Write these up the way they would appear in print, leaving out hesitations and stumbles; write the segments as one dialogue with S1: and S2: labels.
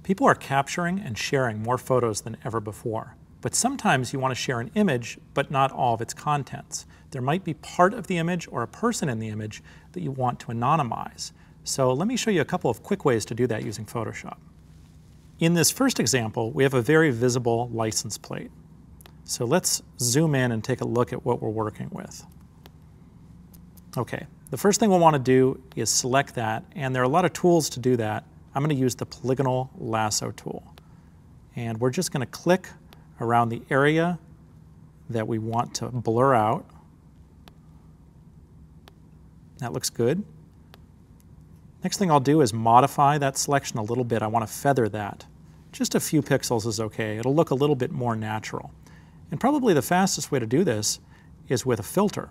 S1: People are capturing and sharing more photos than ever before. But sometimes you want to share an image, but not all of its contents. There might be part of the image or a person in the image that you want to anonymize. So let me show you a couple of quick ways to do that using Photoshop. In this first example, we have a very visible license plate. So let's zoom in and take a look at what we're working with. Okay, the first thing we'll want to do is select that, and there are a lot of tools to do that. I'm going to use the polygonal lasso tool. And we're just going to click around the area that we want to blur out. That looks good. Next thing I'll do is modify that selection a little bit. I want to feather that. Just a few pixels is okay. It'll look a little bit more natural. And probably the fastest way to do this is with a filter.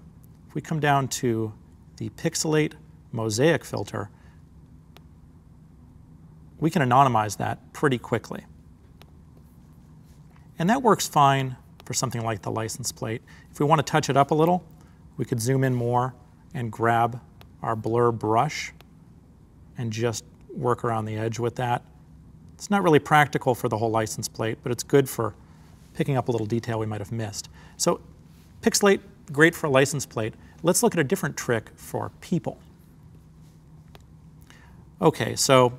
S1: If we come down to the Pixelate Mosaic filter, we can anonymize that pretty quickly. And that works fine for something like the license plate. If we want to touch it up a little, we could zoom in more and grab our blur brush and just work around the edge with that. It's not really practical for the whole license plate, but it's good for picking up a little detail we might have missed. So Pixelate, great for a license plate. Let's look at a different trick for people. Okay, so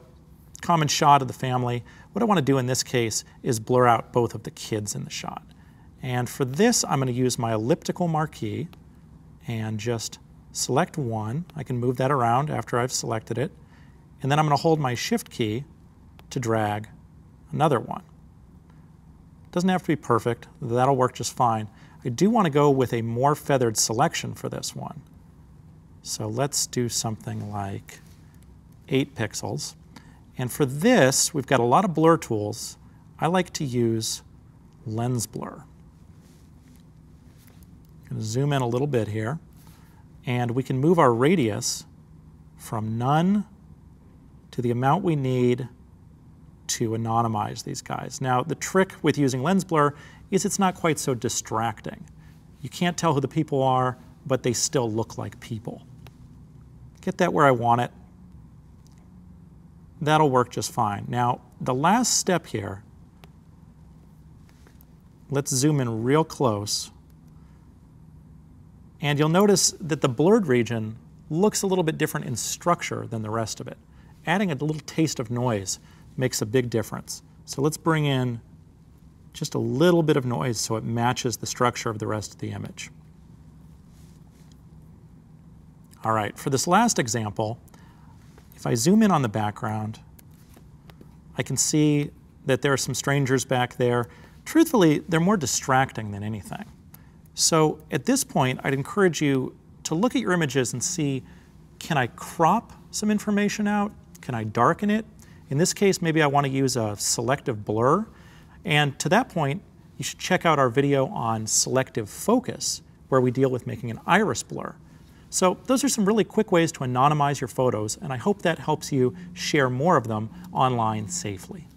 S1: common shot of the family. What I want to do in this case is blur out both of the kids in the shot. And for this, I'm going to use my elliptical marquee and just select one. I can move that around after I've selected it. And then I'm going to hold my Shift key to drag another one. Doesn't have to be perfect. That'll work just fine. I do want to go with a more feathered selection for this one. So let's do something like 8 pixels. And for this, we've got a lot of blur tools. I like to use lens blur. I'm going to zoom in a little bit here. And we can move our radius from none to the amount we need to anonymize these guys. Now, the trick with using lens blur is it's not quite so distracting. You can't tell who the people are, but they still look like people. Get that where I want it. That'll work just fine. Now, the last step here, let's zoom in real close. And you'll notice that the blurred region looks a little bit different in structure than the rest of it. Adding a little taste of noise makes a big difference. So let's bring in just a little bit of noise so it matches the structure of the rest of the image. All right, for this last example, if I zoom in on the background, I can see that there are some strangers back there. Truthfully, they're more distracting than anything. So at this point, I'd encourage you to look at your images and see, can I crop some information out? Can I darken it? In this case, maybe I want to use a selective blur. And to that point, you should check out our video on selective focus, where we deal with making an iris blur. So those are some really quick ways to anonymize your photos, and I hope that helps you share more of them online safely.